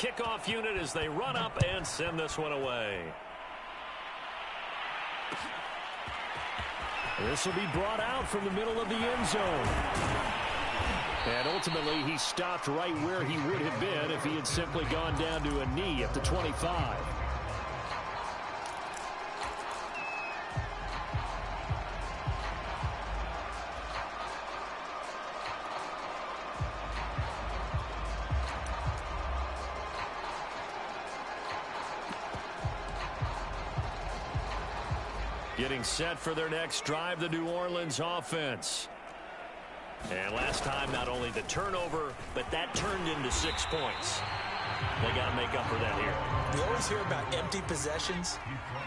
kickoff unit as they run up and send this one away. This will be brought out from the middle of the end zone. And ultimately, he stopped right where he would have been if he had simply gone down to a knee at the 25. Getting set for their next drive, the New Orleans offense. And last time, not only the turnover, but that turned into 6 points. They got to make up for that here. We always hear about empty possessions,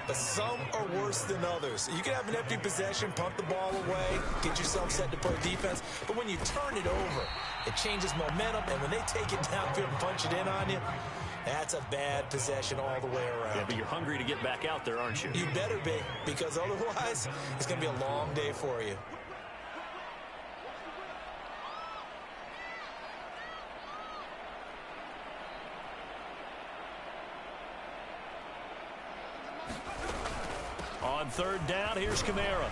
but some are worse than others. You can have an empty possession, punt the ball away, get yourself set to play defense, but when you turn it over, it changes momentum, and when they take it downfield and punch it in on you, that's a bad possession all the way around. Yeah, but you're hungry to get back out there, aren't you? You better be, because otherwise, it's going to be a long day for you. On third down, here's Kamara.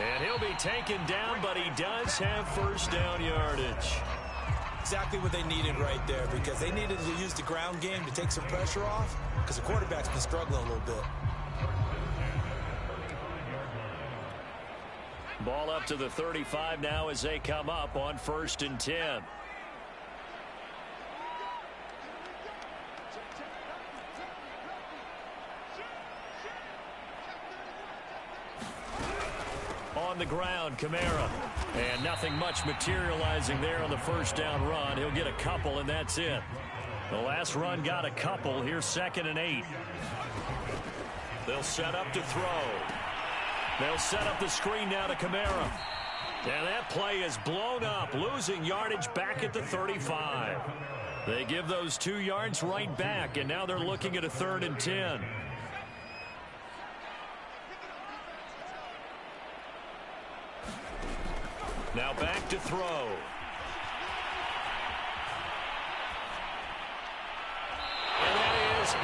And he'll be taken down, but he does have first down yardage. Exactly what they needed right there, because they needed to use the ground game to take some pressure off, because the quarterback's been struggling a little bit. Ball up to the 35 now as they come up on 1st and 10. On the ground, Kamara. And nothing much materializing there on the first down run. He'll get a couple, and that's it. The last run got a couple. Here's 2nd and 8. They'll set up to throw. They'll set up the screen now to Kamara. And that play is blown up, losing yardage back at the 35. They give those 2 yards right back, and now they're looking at a 3rd and 10. Now back to throw. And that is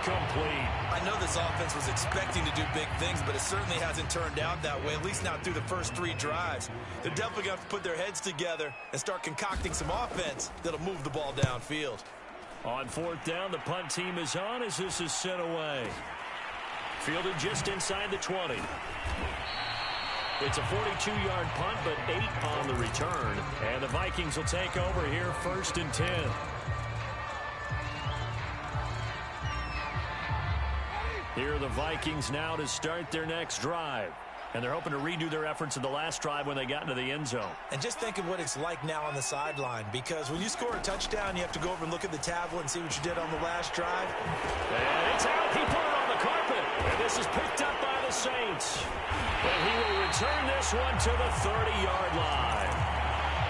incomplete. I know this offense was expecting to do big things, but it certainly hasn't turned out that way, at least not through the first 3 drives. They're definitely going to have to put their heads together and start concocting some offense that'll move the ball downfield. On 4th down, the punt team is on as this is sent away. Fielded just inside the 20. It's a 42-yard punt, but 8 on the return. And the Vikings will take over here 1st and 10. Here are the Vikings now to start their next drive. And they're hoping to redo their efforts in the last drive when they got into the end zone. And just think of what it's like now on the sideline, because when you score a touchdown, you have to go over and look at the tablet and see what you did on the last drive. And it's out. He put it on the carpet. And this is picked up by the Saints. And he will return this one to the 30-yard line.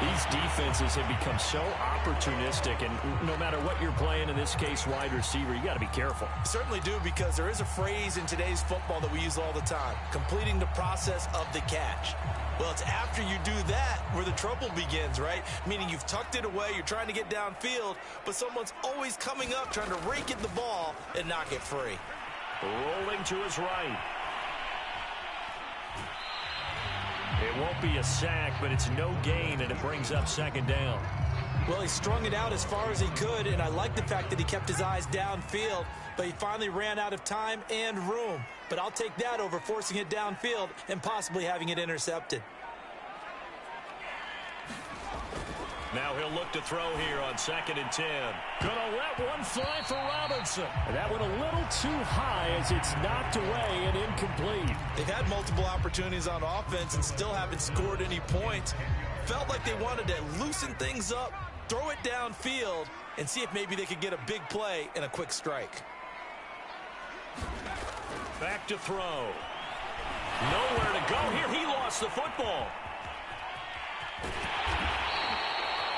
These defenses have become so opportunistic, and no matter what you're playing, in this case wide receiver, you got to be careful. Certainly do, because there is a phrase in today's football that we use all the time: completing the process of the catch. Well, it's after you do that where the trouble begins, right? Meaning you've tucked it away, you're trying to get downfield, but someone's always coming up trying to rake at the ball and knock it free. Rolling to his right. It won't be a sack, but it's no gain, and it brings up 2nd down. Well, he strung it out as far as he could, and I like the fact that he kept his eyes downfield, but he finally ran out of time and room. But I'll take that over forcing it downfield and possibly having it intercepted. Now he'll look to throw here on 2nd and 10. Gonna let one fly for Robinson. And that one a little too high as it's knocked away and incomplete. They've had multiple opportunities on offense and still haven't scored any points. Felt like they wanted to loosen things up, throw it downfield, and see if maybe they could get a big play and a quick strike. Back to throw. Nowhere to go here. He lost the football.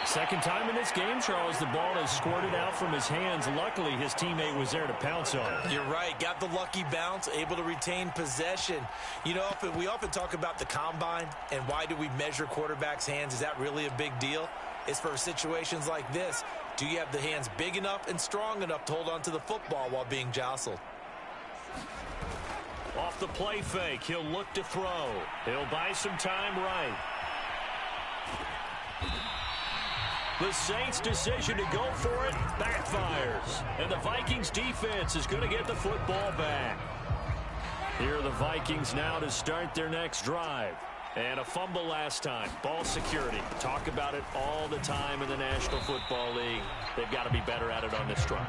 Second time in this game, Charles, the ball has squirted out from his hands. Luckily, his teammate was there to pounce on it. You're right. Got the lucky bounce, able to retain possession. You know, we often talk about the combine and why do we measure quarterbacks' hands. Is that really a big deal? It's for situations like this. Do you have the hands big enough and strong enough to hold on to the football while being jostled? Off the play fake, he'll look to throw. He'll buy some time right. The Saints' decision to go for it backfires. And the Vikings defense is going to get the football back. Here are the Vikings now to start their next drive. And a fumble last time. Ball security. Talk about it all the time in the National Football League. They've got to be better at it on this drive.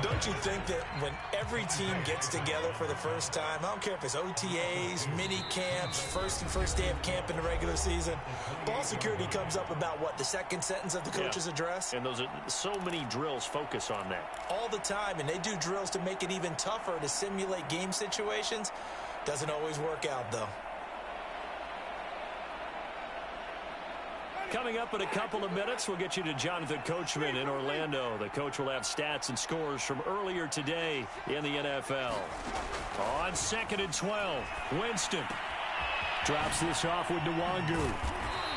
Don't you think that when every team gets together for the first time, I don't care if it's OTAs, mini camps, first day of camp in the regular season, ball security comes up about what, the second sentence of the coach's address? And those are so many drills focus on that. All the time, and they do drills to make it even tougher to simulate game situations. Doesn't always work out, though. Coming up in a couple of minutes, we'll get you to Jonathan Coachman in Orlando. The coach will have stats and scores from earlier today in the NFL. On 2nd and 12, Winston drops this off with Nwangu.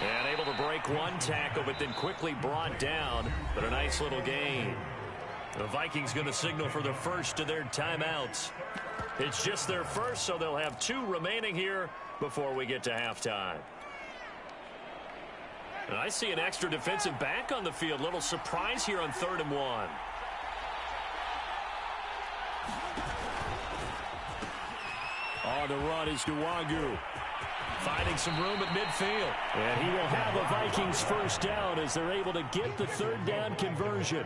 And able to break one tackle, but then quickly brought down. But a nice little gain. The Vikings going to signal for the first of their timeouts. It's just their first, so they'll have 2 remaining here before we get to halftime. And I see an extra defensive back on the field. Little surprise here on 3rd and 1. On the run is Nwangu. Finding some room at midfield. And he will have a Vikings first down as they're able to get the 3rd down conversion.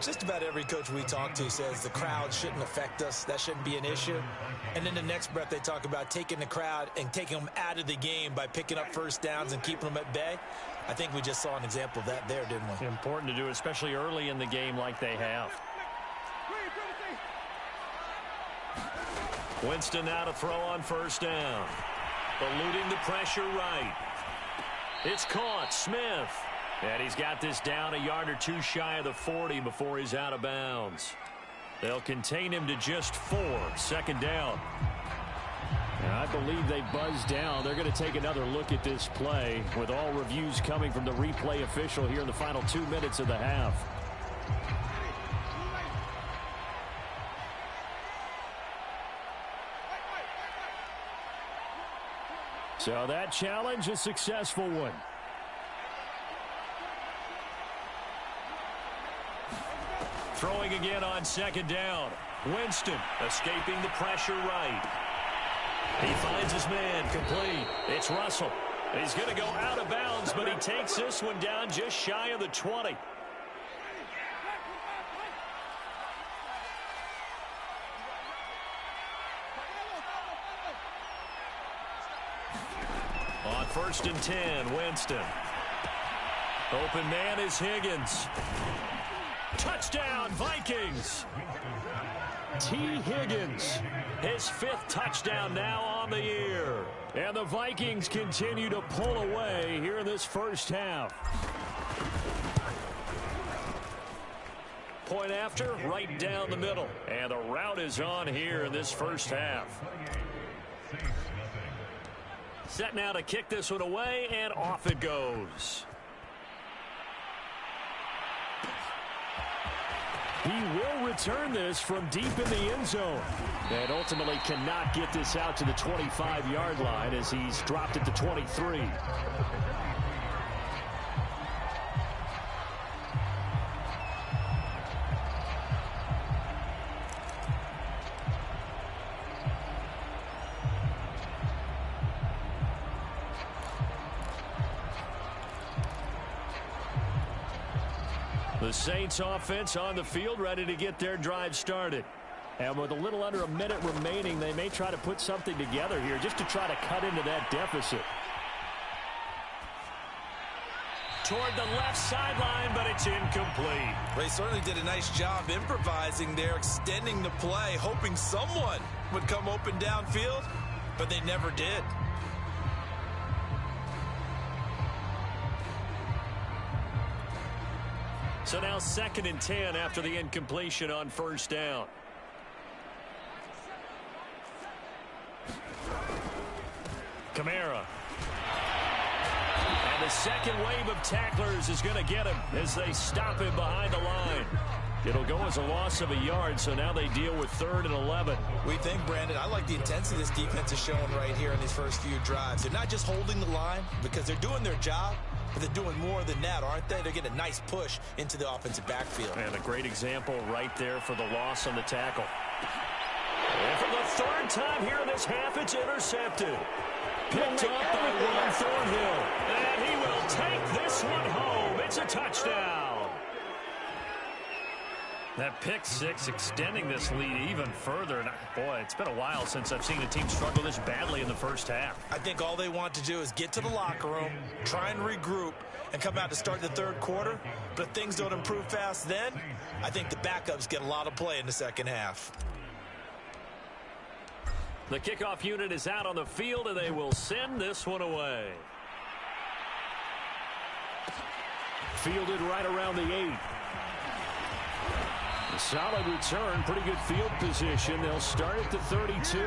Just about every coach we talk to says the crowd shouldn't affect us. That shouldn't be an issue. And in the next breath, they talk about taking the crowd and taking them out of the game by picking up first downs and keeping them at bay. I think we just saw an example of that there, didn't we? Important to do, especially early in the game like they have. Winston now to throw on first down. Eluding the pressure right. It's caught. Smith. And he's got this down a yard or 2 shy of the 40 before he's out of bounds. They'll contain him to just 4. 2nd down. And I believe they buzzed down. They're going to take another look at this play with all reviews coming from the replay official here in the final 2 minutes of the half. So that challenge, a successful one. Throwing again on 2nd down. Winston escaping the pressure right. He finds his man complete. It's Russell. He's going to go out of bounds, but he takes this one down just shy of the 20. On 1st and 10, Winston. Open man is Higgins. Touchdown, Vikings. T. Higgins, his 5th touchdown now on the year. And the Vikings continue to pull away here in this first half. Point after, right down the middle. And the route is on here in this first half. Set now to kick this one away, and off it goes. He will return this from deep in the end zone. And ultimately cannot get this out to the 25-yard line as he's dropped it to 23. The Saints offense on the field, ready to get their drive started. And with a little under a minute remaining, they may try to put something together here just to try to cut into that deficit. Toward the left sideline, but it's incomplete. They certainly did a nice job improvising there, extending the play, hoping someone would come open downfield, but they never did. So now 2nd and 10 after the incompletion on first down. Kamara. And the second wave of tacklers is going to get him as they stop him behind the line. It'll go as a loss of a yard, so now they deal with 3rd and 11. We think, Brandon, I like the intensity this defense is showing right here in these first few drives. They're not just holding the line because they're doing their job, but they're doing more than that, aren't they? They're getting a nice push into the offensive backfield. And a great example right there for the loss on the tackle. And for the 3rd time here in this half, it's intercepted. Picked up by Juan Thornhill. And he will take this one home. It's a touchdown. That pick six extending this lead even further. And boy, it's been a while since I've seen a team struggle this badly in the first half. I think all they want to do is get to the locker room, try and regroup, and come out to start the 3rd quarter. But if things don't improve fast then, I think the backups get a lot of play in the second half. The kickoff unit is out on the field, and they will send this one away. Fielded right around the 8. A solid return, pretty good field position. They'll start at the 32.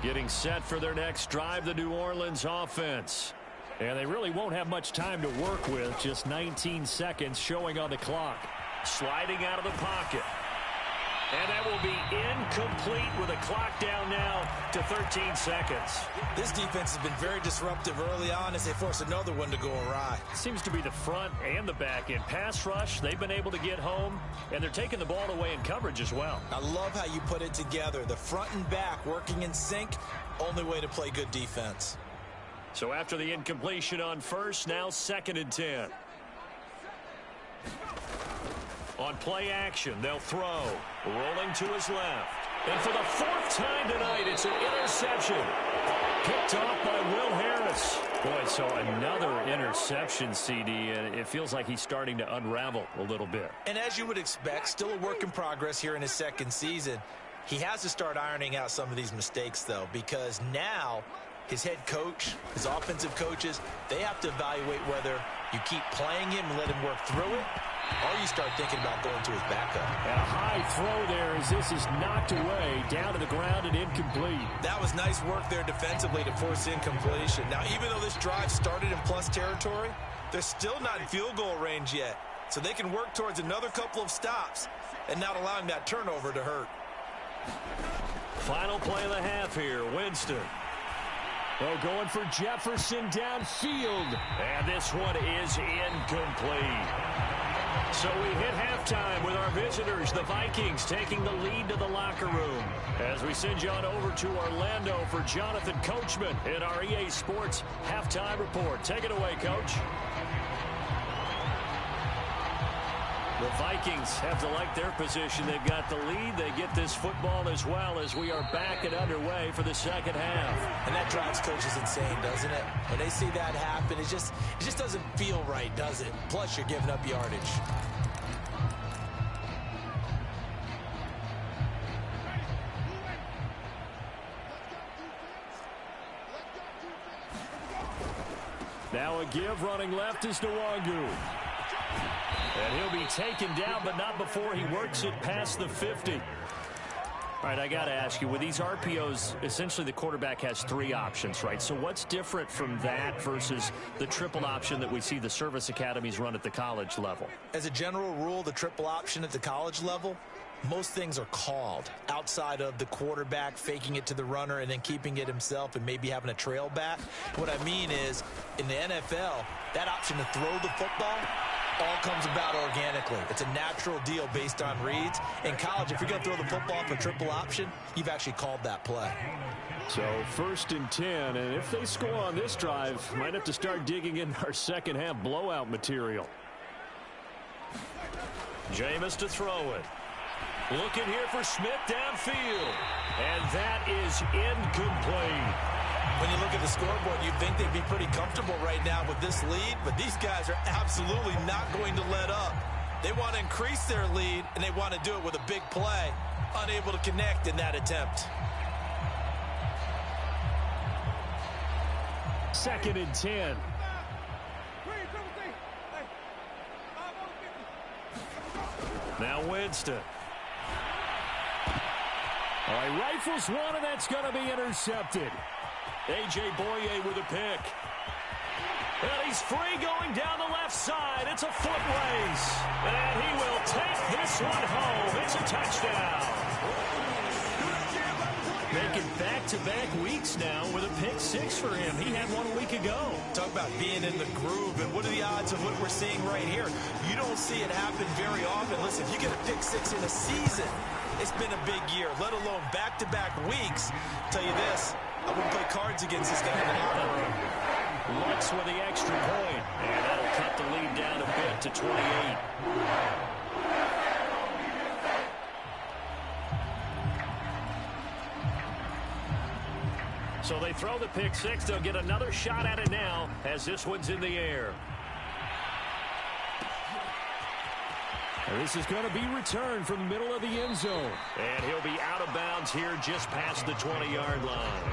Getting set for their next drive, the New Orleans offense. And they really won't have much time to work with, just 19 seconds showing on the clock. Sliding out of the pocket. And that will be incomplete with a clock down now to 13 seconds. This defense has been very disruptive early on as they force another one to go awry. Seems to be the front and the back end. Pass rush, they've been able to get home, and they're taking the ball away in coverage as well. I love how you put it together. The front and back working in sync, only way to play good defense. So after the incompletion on first, now 2nd and 10. On play action, they'll throw. Rolling to his left. And for the 4th time tonight, it's an interception. Picked off by Will Harris. Boy, so another interception, CD, and it feels like he's starting to unravel a little bit. And as you would expect, still a work in progress here in his 2nd season. He has to start ironing out some of these mistakes, though, because now his head coach, his offensive coaches, they have to evaluate whether you keep playing him and let him work through it, or you start thinking about going to his backup. And a high throw there as this is knocked away, down to the ground and incomplete. That was nice work there defensively to force incompletion. Now, even though this drive started in plus territory, they're still not in field goal range yet. So they can work towards another couple of stops and not allowing that turnover to hurt. Final play of the half here, Winston. Oh, going for Jefferson downfield. And this one is incomplete. So we hit halftime with our visitors, the Vikings, taking the lead to the locker room. As we send you on over to Orlando for Jonathan Coachman in our EA Sports Halftime Report. Take it away, Coach. The Vikings have to like their position. They've got the lead. They get this football as well as we are back and underway for the second half. And that drives coaches insane, doesn't it? When they see that happen, it just doesn't feel right, does it? Plus, you're giving up yardage. Now a give running left is Nwangu. And he'll be taken down, but not before he works it past the 50. All right, I got to ask you, with these RPOs, essentially the quarterback has 3 options, right? So what's different from that versus the triple option that we see the service academies run at the college level? As a general rule, the triple option at the college level, most things are called outside of the quarterback faking it to the runner and then keeping it himself and maybe having a trail back. What I mean is, in the NFL, that option to throw the football all comes about organically. It's a natural deal based on reads. In college, if you're going to throw the football for triple option, you've actually called that play. So 1st and 10, and if they score on this drive, might have to start digging in our second half blowout material. Jameis to throw it. Looking here for Smith downfield. And that is incomplete. When you look at the scoreboard, you'd think they'd be pretty comfortable right now with this lead, but these guys are absolutely not going to let up. They want to increase their lead, and they want to do it with a big play. Unable to connect in that attempt. 2nd and 10. Now Winston. All right, rifles one, and that's going to be intercepted. A.J. Boye with a pick. And he's free going down the left side. It's a foot race. And he will take this one home. It's a touchdown. Making back-to-back weeks now with a pick six for him. He had 1 week ago. Talk about being in the groove, and what are the odds of what we're seeing right here? You don't see it happen very often. Listen, if you get a pick six in a season, it's been a big year, let alone back-to-back weeks. I'll tell you this, I wouldn't play cards against this guy in the locker room. Lutz with the extra point, and that'll cut the lead down a bit to 28. So they throw the pick six. They'll get another shot at it now as this one's in the air. And this is going to be returned from the middle of the end zone. And he'll be out of bounds here just past the 20-yard line.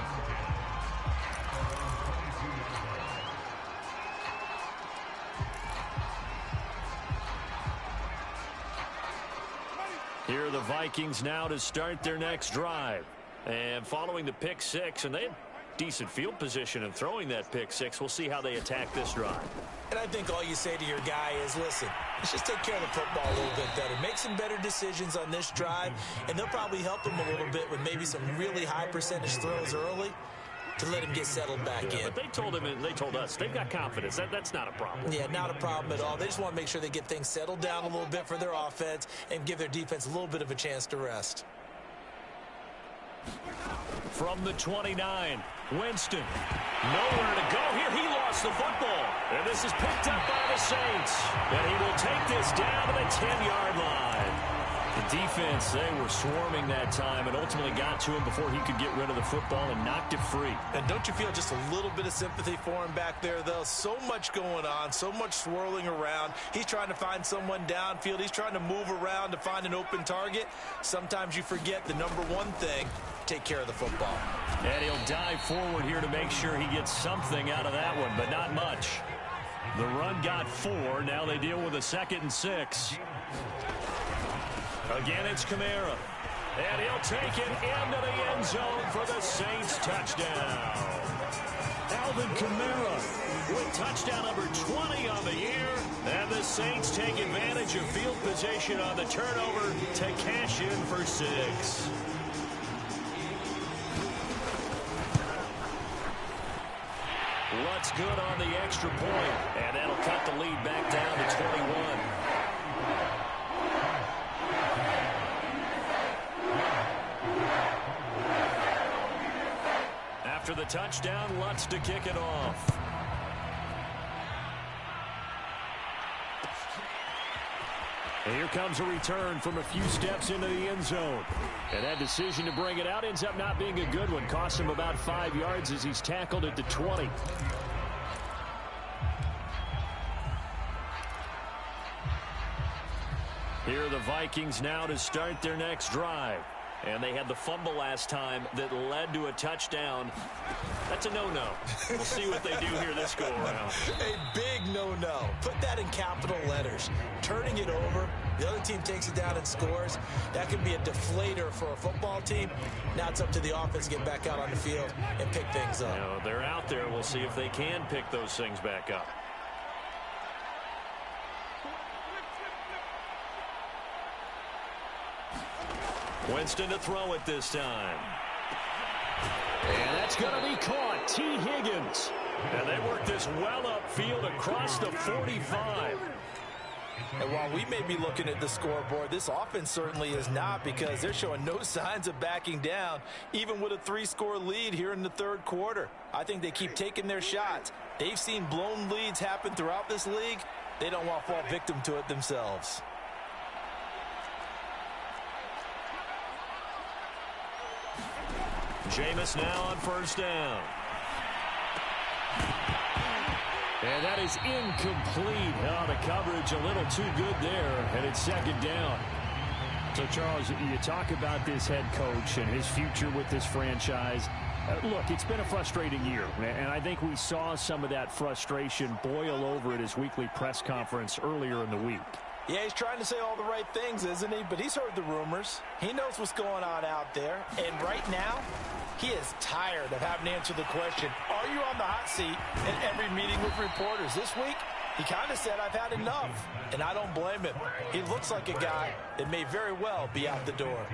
Here are the Vikings now to start their next drive. And following the pick six, and they had decent field position in throwing that pick six. We'll see how they attack this drive. And I think all you say to your guy is, listen, let's just take care of the football a little bit better. Make some better decisions on this drive, and they'll probably help him a little bit with maybe some really high percentage throws early to let him get settled back in. But they told him, and they told us, they've got confidence. That's not a problem. Yeah, not a problem at all. They just want to make sure they get things settled down a little bit for their offense and give their defense a little bit of a chance to rest. From the 29, Winston. Nowhere to go here. He lost the football. And this is picked up by the Saints. And he will take this down to the 10-yard line. The defense, they were swarming that time and ultimately got to him before he could get rid of the football and knocked it free. And don't you feel just a little bit of sympathy for him back there, though? So much going on, so much swirling around. He's trying to find someone downfield. He's trying to move around to find an open target. Sometimes you forget the number one thing, take care of the football. And he'll dive forward here to make sure he gets something out of that one, but not much. The run got 4. Now they deal with a 2nd and 6. Again, it's Kamara. And he'll take it into the end zone for the Saints touchdown. Alvin Kamara with touchdown number 20 on the year. And the Saints take advantage of field position on the turnover to cash in for 6. Lutz good on the extra point. And that'll cut the lead back down to 21. After the touchdown, Lutz to kick it off. And here comes a return from a few steps into the end zone. And that decision to bring it out ends up not being a good one. Costs him about 5 yards as he's tackled at the 20. Here are the Vikings now to start their next drive. And they had the fumble last time that led to a touchdown. That's a no-no. We'll see what they do here this go-around. A big no-no. Put that in capital letters. Turning it over, the other team takes it down and scores. That can be a deflator for a football team. Now it's up to the offense to get back out on the field and pick things up. You know, they're out there. We'll see if they can pick those things back up. Winston to throw it this time. And that's going to be caught. T. Higgins. And they work this well upfield across the 45. And while we may be looking at the scoreboard, this offense certainly is not, because they're showing no signs of backing down, even with a 3-score lead here in the third quarter. I think they keep taking their shots. They've seen blown leads happen throughout this league. They don't want to fall victim to it themselves. Jameis now on first down. And that is incomplete. Oh, the coverage a little too good there, and it's second down. So, Charles, you talk about this head coach and his future with this franchise. Look, it's been a frustrating year, and I think we saw some of that frustration boil over at his weekly press conference earlier in the week. Yeah, he's trying to say all the right things, isn't he? But he's heard the rumors. He knows what's going on out there. And right now, he is tired of having to answer the question, are you on the hot seat in every meeting with reporters? This week, he kind of said, I've had enough. And I don't blame him. He looks like a guy that may very well be out the door.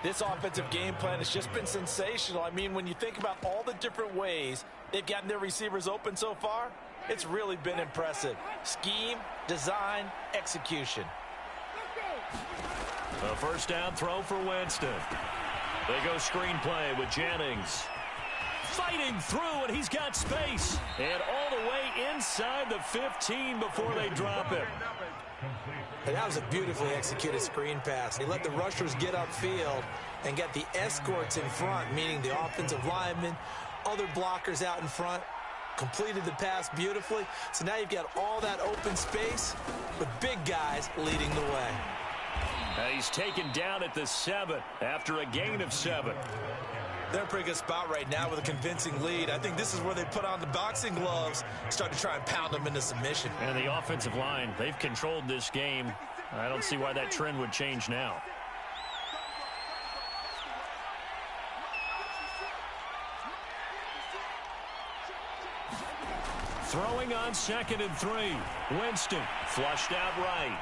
This offensive game plan has just been sensational. I mean, when you think about all the different ways they've gotten their receivers open so far, it's really been impressive. Scheme, design, execution. A first down throw for Winston. They go screenplay with Jennings. Fighting through, and he's got space. And all the way inside the 15 before they drop him. And that was a beautifully executed screen pass. He let the rushers get upfield and get the escorts in front, meaning the offensive linemen, other blockers out in front. Completed the pass beautifully. So now you've got all that open space with big guys leading the way. And he's taken down at the 7 after a gain of 7. They're in a pretty good spot right now with a convincing lead. I think this is where they put on the boxing gloves, start to try and pound them into submission. And the offensive line, they've controlled this game. I don't see why that trend would change now. Throwing on 2nd and 3. Winston flushed out right.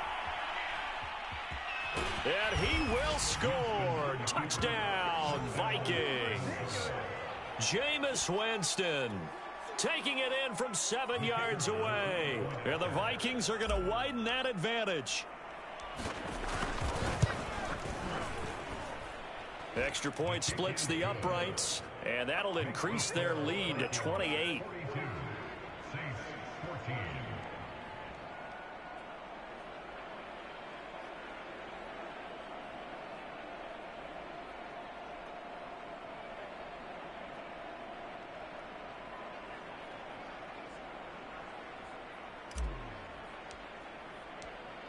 And he will score. Touchdown, Vikings. Jameis Winston taking it in from 7 yards away. And the Vikings are going to widen that advantage. Extra point splits the uprights, and that'll increase their lead to 28.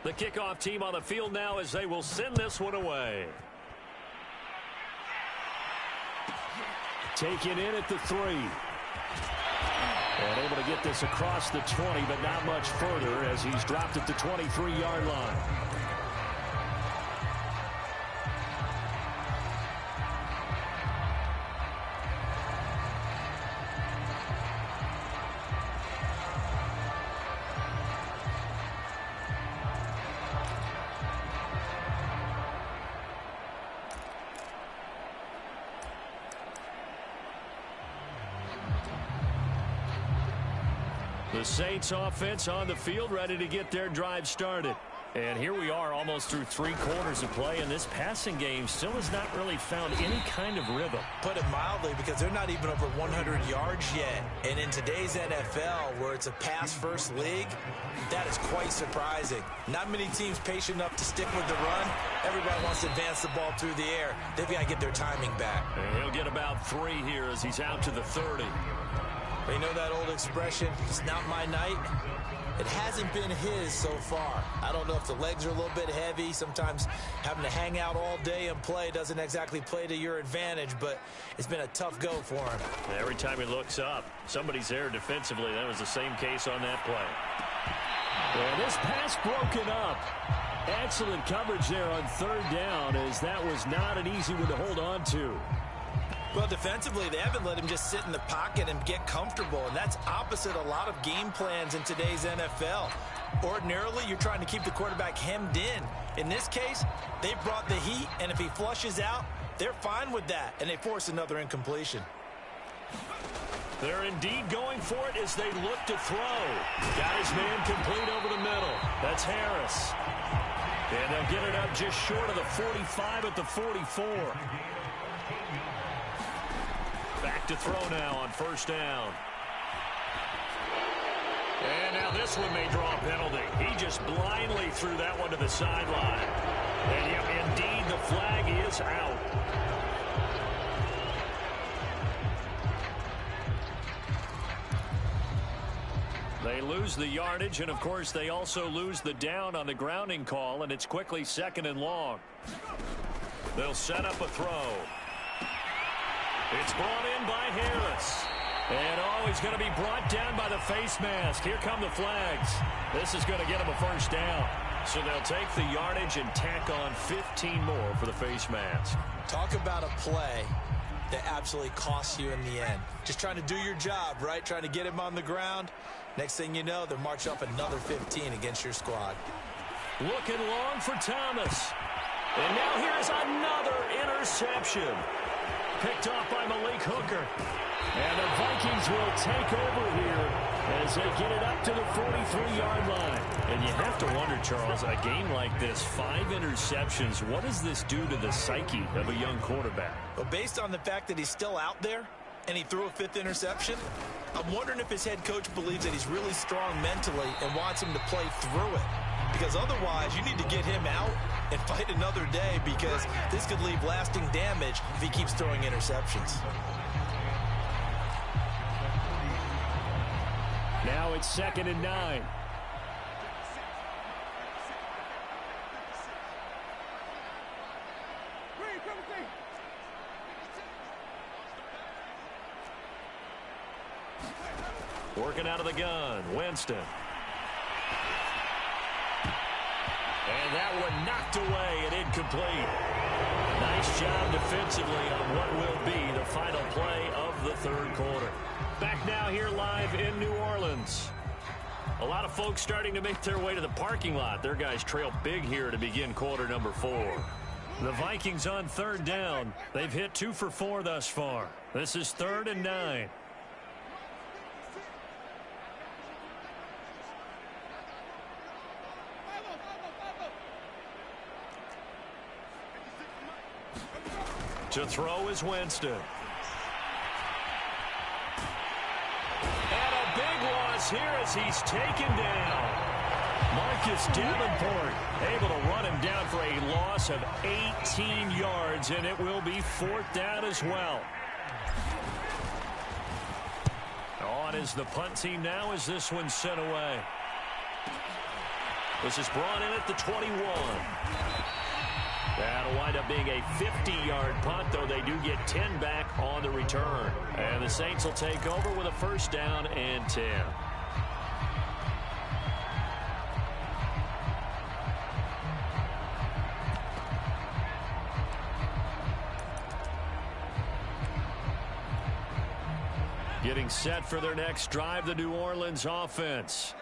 The kickoff team on the field now as they will send this one away. Taken in at the 3. And able to get this across the 20, but not much further as he's dropped at the 23-yard line. The Saints offense on the field, ready to get their drive started. And here we are almost through 3 quarters of play, and this passing game still has not really found any kind of rhythm. Put it mildly, because they're not even over 100 yards yet. And in today's NFL, where it's a pass-first league, that is quite surprising. Not many teams patient enough to stick with the run. Everybody wants to advance the ball through the air. They've got to get their timing back. And he'll get about 3 here as he's out to the 30. You know that old expression, it's not my night? It hasn't been his so far. I don't know if the legs are a little bit heavy. Sometimes having to hang out all day and play doesn't exactly play to your advantage, but it's been a tough go for him. Every time he looks up, somebody's there defensively. That was the same case on that play. And this pass broken up. Excellent coverage there on 3rd down, as that was not an easy one to hold on to. Well, defensively, they haven't let him just sit in the pocket and get comfortable, and that's opposite a lot of game plans in today's NFL. Ordinarily, you're trying to keep the quarterback hemmed in. In this case, they brought the heat, and if he flushes out, they're fine with that, and they force another incompletion. They're indeed going for it as they look to throw. Got his man complete over the middle. That's Harris. And they'll get it up just short of the 45 at the 44. Back to throw now on 1st down. And now this one may draw a penalty. He just blindly threw that one to the sideline. And yep, indeed, the flag is out. They lose the yardage, and of course they also lose the down on the grounding call, and it's quickly 2nd and long. They'll set up a throw. It's brought in by Harris. And he's going to be brought down by the face mask. Here come the flags. This is going to get him a 1st down. So they'll take the yardage and tack on 15 more for the face mask. Talk about a play that absolutely costs you in the end. Just trying to do your job, right? Trying to get him on the ground. Next thing you know, they're marching up another 15 against your squad. Looking long for Thomas. And now here's another interception. Picked off by Malik Hooker. And the Vikings will take over here as they get it up to the 43-yard line. And you have to wonder, Charles, a game like this, 5 interceptions, what does this do to the psyche of a young quarterback? Well, based on the fact that he's still out there and he threw a 5th interception, I'm wondering if his head coach believes that he's really strong mentally and wants him to play through it. Because otherwise, you need to get him out and fight another day, because this could leave lasting damage if he keeps throwing interceptions. Now it's 2nd and 9. Working out of the gun, Winston. And that one knocked away and incomplete. Nice job defensively on what will be the final play of the 3rd quarter. Back now here live in New Orleans. A lot of folks starting to make their way to the parking lot. Their guys trail big here to begin quarter number 4. The Vikings on 3rd down. They've hit 2 for 4 thus far. This is 3rd and 9. To throw is Winston. And a big loss here as he's taken down. Marcus Davenport able to run him down for a loss of 18 yards, and it will be 4th down as well. On is the punt team now as this one's sent away. This is brought in at the 21. That'll wind up being a 50-yard punt, though they do get 10 back on the return. And the Saints will take over with a 1st down and 10. Getting set for their next drive, the New Orleans offense.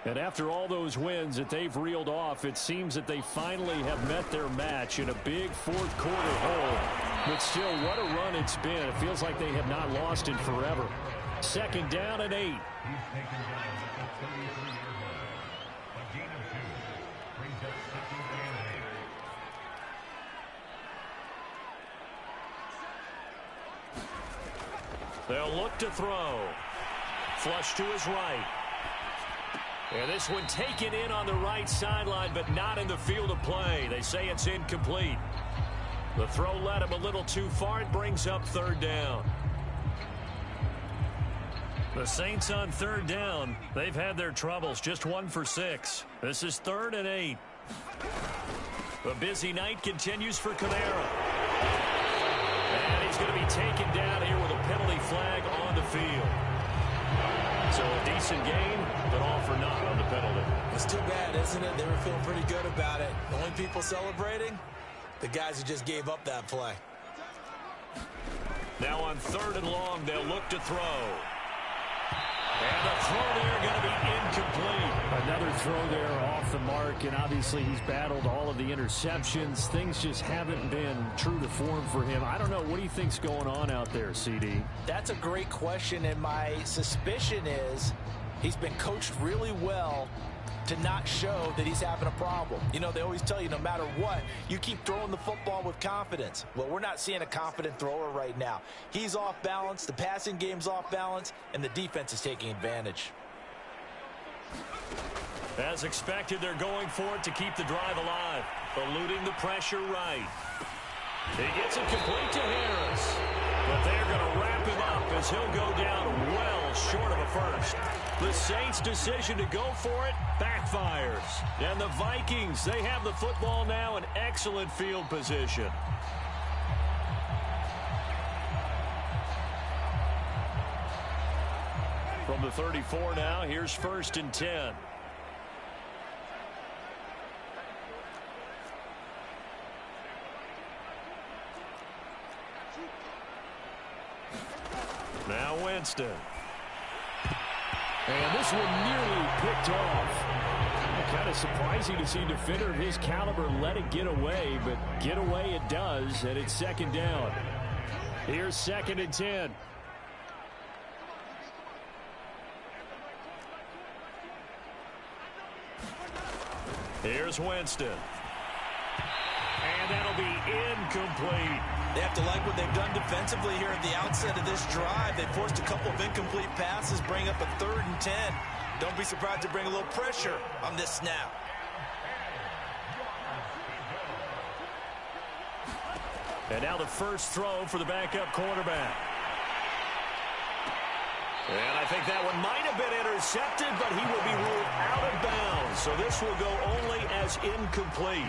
And after all those wins that they've reeled off, it seems that they finally have met their match in a big 4th quarter hole. But still, what a run it's been. It feels like they have not lost in forever. 2nd down and 8. They'll look to throw. Flush to his right. And this one taken in on the right sideline, but not in the field of play. They say it's incomplete. The throw led him a little too far. It brings up 3rd down. The Saints on 3rd down. They've had their troubles. Just 1 for 6. This is 3rd and 8. The busy night continues for Kamara. And he's going to be taken down here with a penalty flag on the field. So a decent game, but all for naught on the penalty. It's too bad, isn't it? They were feeling pretty good about it. The only people celebrating, the guys who just gave up that play. Now on 3rd and long, they'll look to throw. And the throw there going to be incomplete. Another throw there off the mark, and obviously he's battled all of the interceptions. Things just haven't been true to form for him. I don't know. What do you think's going on out there, CD? That's a great question, and my suspicion is he's been coached really well to not show that he's having a problem. You know, they always tell you no matter what, you keep throwing the football with confidence. Well, we're not seeing a confident thrower right now. He's off balance, the passing game's off balance, and the defense is taking advantage. As expected, they're going for it to keep the drive alive. Eluding the pressure right. He gets it complete to Harris. But they're going to wrap him up as he'll go down well short of a first. The Saints' decision to go for it backfires. And the Vikings, they have the football now in excellent field position. From the 34 now, here's 1st and 10. Now Winston. And this one nearly picked off. Kind of surprising to see a defender of his caliber let it get away, but get away it does, and it's second down. Here's 2nd and 10. Here's Winston. And that'll be incomplete. They have to like what they've done defensively here at the outset of this drive. They forced a couple of incomplete passes, bring up a 3rd and 10. Don't be surprised to bring a little pressure on this snap. And now the first throw for the backup quarterback. And I think that one might have been intercepted, but he will be ruled out of bounds. So this will go only as incomplete.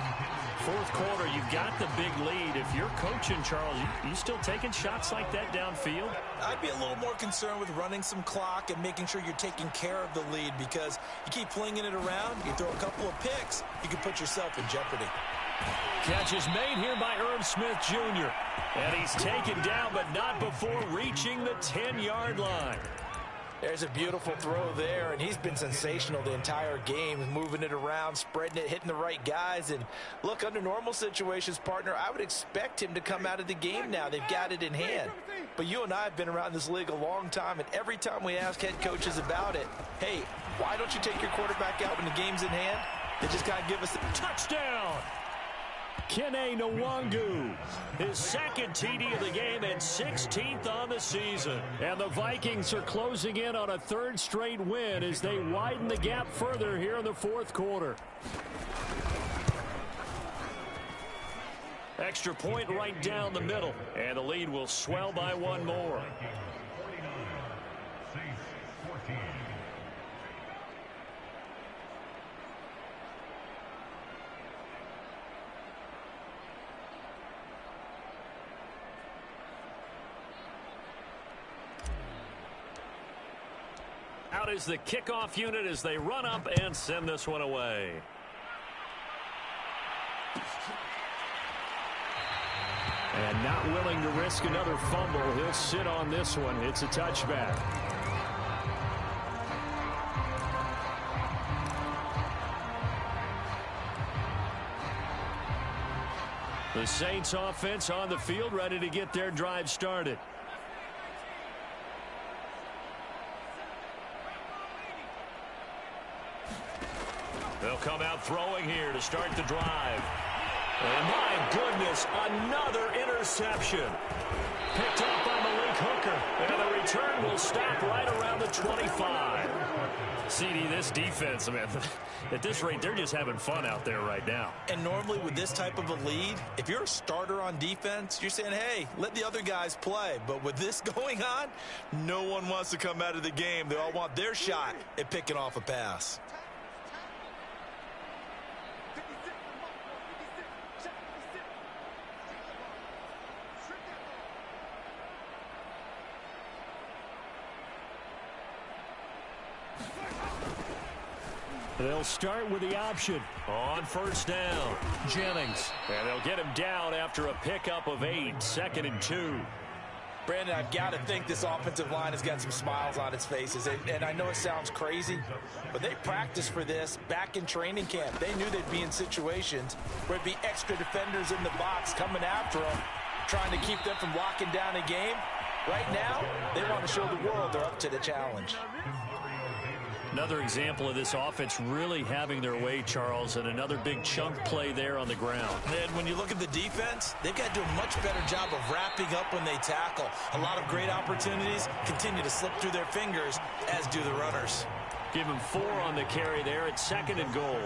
4th quarter, you've got the big lead. If you're coaching, Charles, you still taking shots like that downfield? I'd be a little more concerned with running some clock and making sure you're taking care of the lead, because you keep flinging it around, you throw a couple of picks, you can put yourself in jeopardy. Catch is made here by Irv Smith Jr. And he's taken down, but not before reaching the 10-yard line. There's a beautiful throw there, and he's been sensational the entire game, moving it around, spreading it, hitting the right guys. And look, under normal situations, partner, I would expect him to come out of the game now. They've got it in hand. But you and I have been around this league a long time, and every time we ask head coaches about it, hey, why don't you take your quarterback out when the game's in hand? They just got to give us the touchdown. Kene Nwangu, his 2nd TD of the game and 16th on the season. And the Vikings are closing in on a 3rd straight win as they widen the gap further here in the 4th quarter. Extra point right down the middle, and the lead will swell by 1 more. Out is the kickoff unit as they run up and send this one away. And not willing to risk another fumble, he'll sit on this one. It's a touchback. The Saints offense on the field, ready to get their drive started. They'll come out throwing here to start the drive. And my goodness, another interception. Picked up by Malik Hooker. And the return will stop right around the 25. CD, this defense, man, at this rate, they're just having fun out there right now. And normally with this type of a lead, if you're a starter on defense, you're saying, hey, let the other guys play. But with this going on, no one wants to come out of the game. They all want their shot at picking off a pass. They'll start with the option on 1st down. Jennings. And they'll get him down after a pickup of 8, 2nd and 2. Brandon, I've got to think this offensive line has got some smiles on its faces. And I know it sounds crazy, but they practiced for this back in training camp. They knew they'd be in situations where it'd be extra defenders in the box coming after them, trying to keep them from locking down a game. Right now, they want to show the world they're up to the challenge. Another example of this offense really having their way, Charles, and another big chunk play there on the ground. And when you look at the defense, they've got to do a much better job of wrapping up when they tackle. A lot of great opportunities continue to slip through their fingers, as do the runners. Give him 4 on the carry there at 2nd and goal.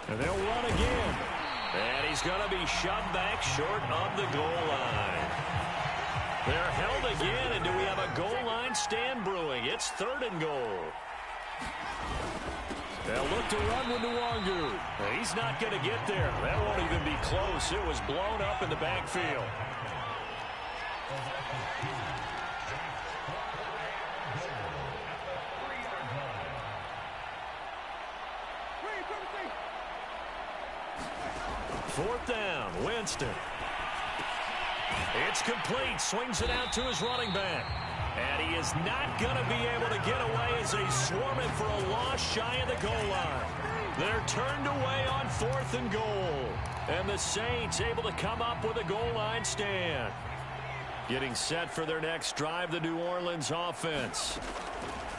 And they'll run again. And he's going to be shoved back short of the goal line. They're held again, and do we have a goal line stand brewing? It's 3rd and goal. They'll look to run with Nwangu. He's not going to get there. That won't even be close. It was blown up in the backfield. 4th down, Winston. It's complete. Swings it out to his running back. And he is not going to be able to get away as they swarm it for a loss shy of the goal line. They're turned away on 4th and goal. And the Saints able to come up with a goal line stand. Getting set for their next drive, the New Orleans offense.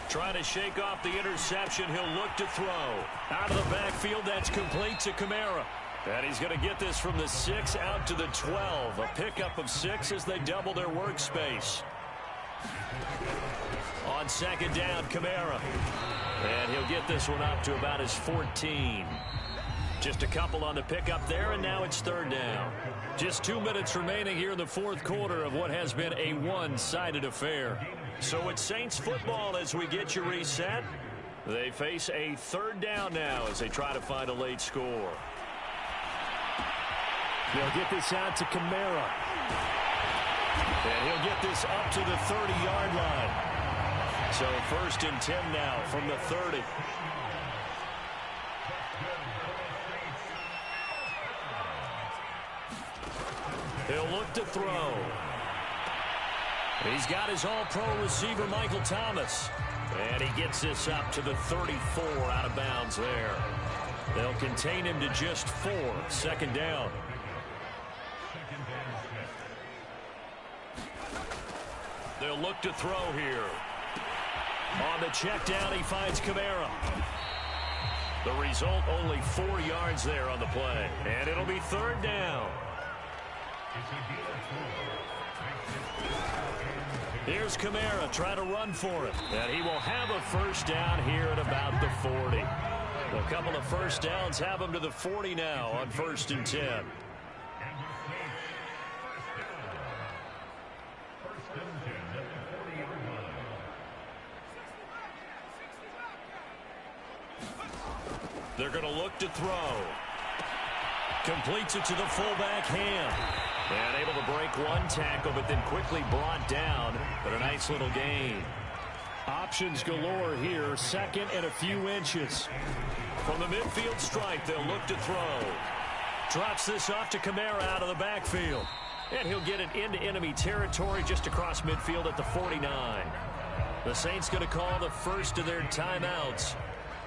Trying to shake off the interception. He'll look to throw. Out of the backfield, that's complete to Kamara. And he's going to get this from the 6 out to the 12. A pickup of 6 as they double their workspace. On 2nd down, Kamara. And he'll get this one up to about his 14. Just a couple on the pickup there, and now it's 3rd down. Just 2 minutes remaining here in the 4th quarter of what has been a one-sided affair. So it's Saints football as we get you reset. They face a 3rd down now as they try to find a late score. They'll get this out to Kamara. And he'll get this up to the 30-yard line. So 1st and 10 now from the 30. He'll look to throw. He's got his all-pro receiver, Michael Thomas. And he gets this up to the 34 out of bounds there. They'll contain him to just 4. 2nd down. They'll look to throw here. On the check down, he finds Kamara. The result, only 4 yards there on the play. And it'll be 3rd down. Here's Kamara trying to run for it. And he will have a 1st down here at about the 40. A couple of 1st downs have him to the 40 now on 1st and 10. They're going to look to throw. Completes it to the fullback Ham. And able to break one tackle, but then quickly brought down. But a nice little gain. Options galore here. 2nd and a few inches. From the midfield stripe, they'll look to throw. Drops this off to Kamara out of the backfield. And he'll get it into enemy territory just across midfield at the 49. The Saints going to call the first of their timeouts,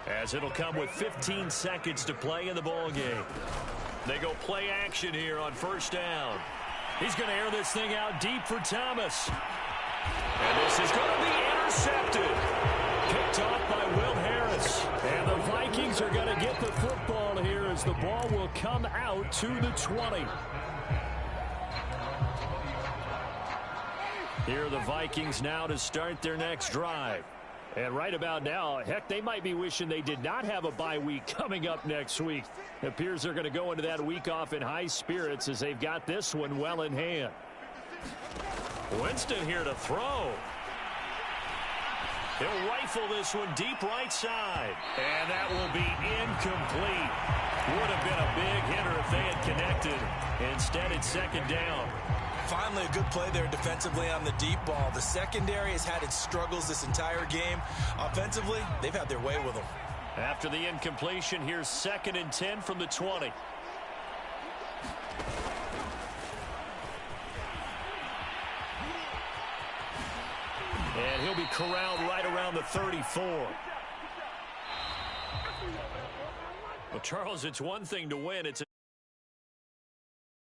as it'll come with 15 seconds to play in the ballgame. They go play action here on 1st down. He's going to air this thing out deep for Thomas. And this is going to be intercepted. Picked off by Will Harris. And the Vikings are going to get the football here as the ball will come out to the 20. Here are the Vikings now to start their next drive. And right about now, heck, they might be wishing they did not have a bye week coming up next week. It appears they're going to go into that week off in high spirits as they've got this one well in hand. Winston here to throw. He'll rifle this one deep right side. And that will be incomplete. Would have been a big hitter if they had connected. Instead, it's 2nd down. Finally, a good play there defensively on the deep ball. The secondary has had its struggles this entire game. Offensively, they've had their way with them. After the incompletion, here's 2nd and 10 from the 20. And he'll be corralled right around the 34. Well, Charles, it's one thing to win. It's